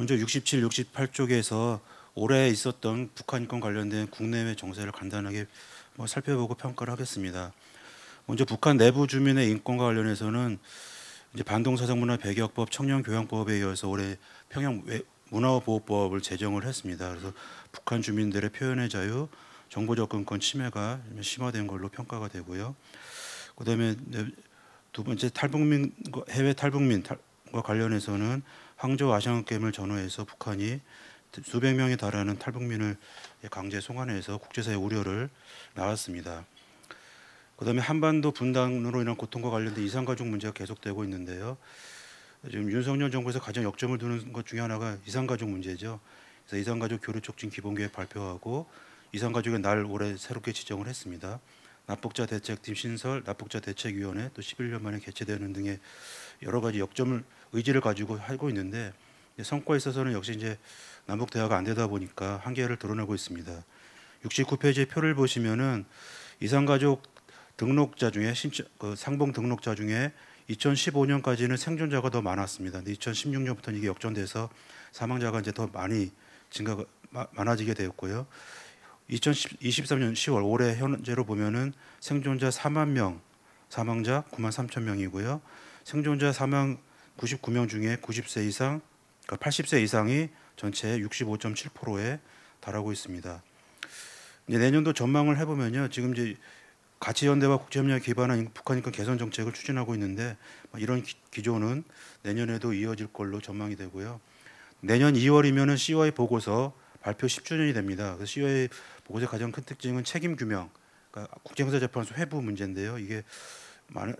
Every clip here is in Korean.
먼저 67, 68쪽에서 올해 있었던 북한 인권 관련된 국내외 정세를 간단하게 살펴보고 평가를 하겠습니다. 먼저 북한 내부 주민의 인권과 관련해서는 이제 반동사상문화 배격법, 청년교양법에 이어서 올해 평양 문화보호법을 제정을 했습니다. 그래서 북한 주민들의 표현의 자유, 정보 접근권 침해가 심화된 걸로 평가가 되고요. 그다음에 두 번째 탈북민 해외 탈북민과 관련해서는 항저우 아시안게임을 전후해서 북한이 수백 명에 달하는 탈북민을 강제 송환해서 국제사회 우려를 낳았습니다. 그다음에 한반도 분단으로 인한 고통과 관련된 이산가족 문제가 계속되고 있는데요. 지금 윤석열 정부에서 가장 역점을 두는 것 중에 하나가 이산가족 문제죠. 그래서 이산가족 교류 촉진 기본계획 발표하고 이산가족의 날 올해 새롭게 지정을 했습니다. 납북자 대책팀 신설, 납북자 대책위원회 또 11년 만에 개최되는 등의 여러 가지 역점을 의지를 가지고 하고 있는데 성과에 있어서는 역시 이제 남북 대화가 안 되다 보니까 한계를 드러내고 있습니다. 69페이지의 표를 보시면은 이산가족 등록자 중에 상봉 등록자 중에 2015년까지는 생존자가 더 많았습니다. 근데 2016년부터는 이게 역전돼서 사망자가 이제 더 많이 많아지게 되었고요. 2023년 10월 올해 현재로 보면은 생존자 4만 명, 사망자 9만 3천 명이고요. 생존자 사망 99명 중에 90세 이상, 그러니까 80세 이상이 전체의 65.7%에 달하고 있습니다. 이제 내년도 전망을 해보면요, 지금 이제 가치연대와 국제협력에 기반한 북한 인권 개선 정책을 추진하고 있는데 이런 기조는 내년에도 이어질 걸로 전망이 되고요. 내년 2월이면은 COI 보고서 발표 10주년이 됩니다. 그래서 COI 보고서의 가장 큰 특징은 책임 규명, 그러니까 국제형사재판소 회부 문제인데요. 이게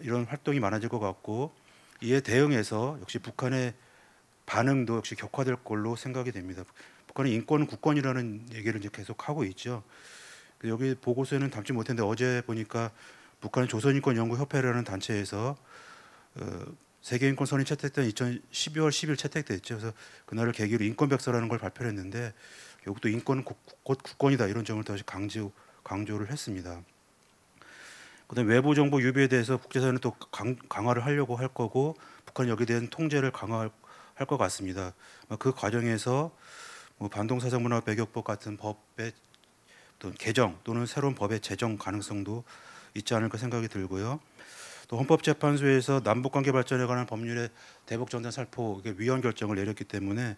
이런 활동이 많아질 것 같고 이에 대응해서 역시 북한의 반응도 역시 격화될 걸로 생각이 됩니다. 북한의 인권은 국권이라는 얘기를 이제 계속 하고 있죠. 여기 보고서에는 담지 못했는데 어제 보니까 북한 조선인권연구협회라는 단체에서 세계인권 선언이 채택된 12월 10일 채택됐죠. 그래서 그날을 계기로 인권백서라는 걸 발표했는데 결국 또 인권은 곧 국권이다 이런 점을 다시 강조를 했습니다. 그다음에 외부 정보 유비에 대해서 국제사회는 또 강화를 하려고 할 거고 북한이 여기에 대한 통제를 강화할 것 같습니다. 그 과정에서 반동사상문화 배격법 같은 법의 또 개정 또는 새로운 법의 제정 가능성도 있지 않을까 생각이 들고요. 또 헌법재판소에서 남북관계 발전에 관한 법률의 대북 전단 살포 위헌 결정을 내렸기 때문에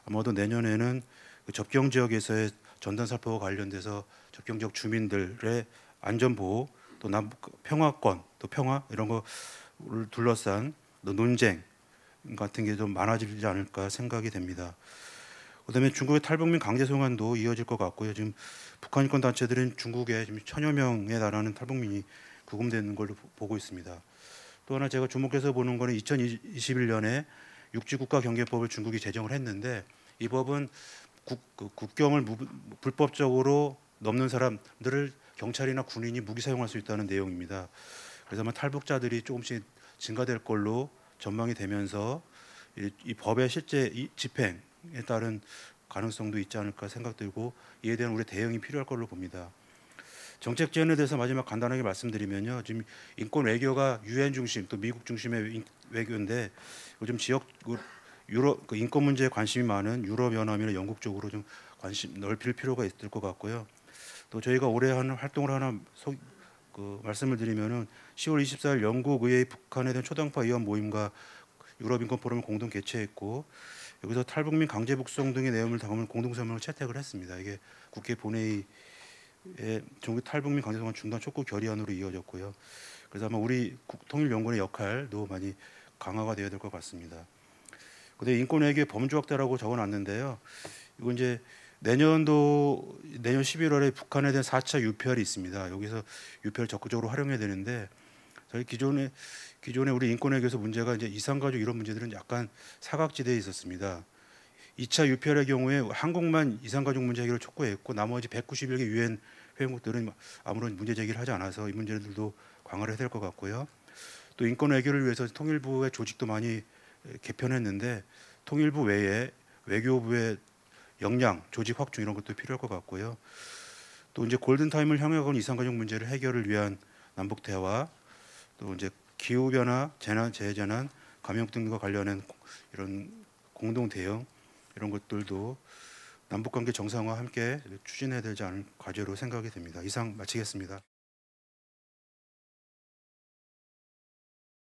아마도 내년에는 그 접경 지역에서의 전단 살포와 관련돼서 접경 지역 주민들의 안전 보호 또 남북 평화권 또 평화 이런 거를 둘러싼 논쟁 같은 게 좀 많아지지 않을까 생각이 됩니다. 그다음에 중국의 탈북민 강제 송환도 이어질 것 같고요. 지금 북한 인권 단체들은 중국에 지금 1000여 명에 달하는 탈북민이 구금되는 걸로 보고 있습니다. 또 하나 제가 주목해서 보는 거는 2021년에 육지국가경계법을 중국이 제정을 했는데 이 법은 국경을 불법적으로 넘는 사람들을 경찰이나 군인이 무기 사용할 수 있다는 내용입니다. 그래서 아마 탈북자들이 조금씩 증가될 걸로 전망이 되면서 이 법의 실제 집행에 따른 가능성도 있지 않을까 생각들고 이에 대한 우리 대응이 필요할 걸로 봅니다. 정책 지원에 대해서 마지막 간단하게 말씀드리면요. 지금 인권 외교가 유엔 중심 또 미국 중심의 외교인데 요즘 지역 유럽 인권 문제에 관심이 많은 유럽 연합이나 영국 쪽으로 좀 관심 넓힐 필요가 있을 것 같고요. 또 저희가 올해 하는 활동을 하나 말씀을 드리면은 10월 24일 영국 의회 북한에 대한 초당파 의원 모임과 유럽 인권 포럼을 공동 개최했고 여기서 탈북민 강제 북송 등의 내용을 담은 공동성명을 채택을 했습니다. 이게 국회 본회의에 전국 탈북민 강제 송환 중단 촉구 결의안으로 이어졌고요. 그래서 아마 우리 통일연구원의 역할도 많이 강화가 되어야 될 것 같습니다. 근데 인권 외교 범주 확대라고 적어놨는데요. 이거 이제 내년 11월에 북한에 대한 4차 UPR이 있습니다. 여기서 UPR 적극적으로 활용해야 되는데 저희 기존에 우리 인권 외교에서 문제가 이제 이산가족 이런 문제들은 약간 사각지대에 있었습니다. 2차 UPR의 경우에 한국만 이산가족 문제 해결을 촉구했고 나머지 191개 유엔 회원국들은 아무런 문제 제기를 하지 않아서 이 문제들도 강화를 해야 될 것 같고요. 또 인권 외교를 위해서 통일부의 조직도 많이 개편했는데 통일부 외에 외교부의 역량, 조직 확충 이런 것도 필요할 것 같고요. 또 이제 골든타임을 향해 가는 이산가족 문제를 해결을 위한 남북 대화, 또 이제 기후 변화, 재난, 재해재난, 감염 등과 관련한 이런 공동 대응 이런 것들도 남북관계 정상화 함께 추진해야 되지 않을 과제로 생각이 됩니다. 이상 마치겠습니다.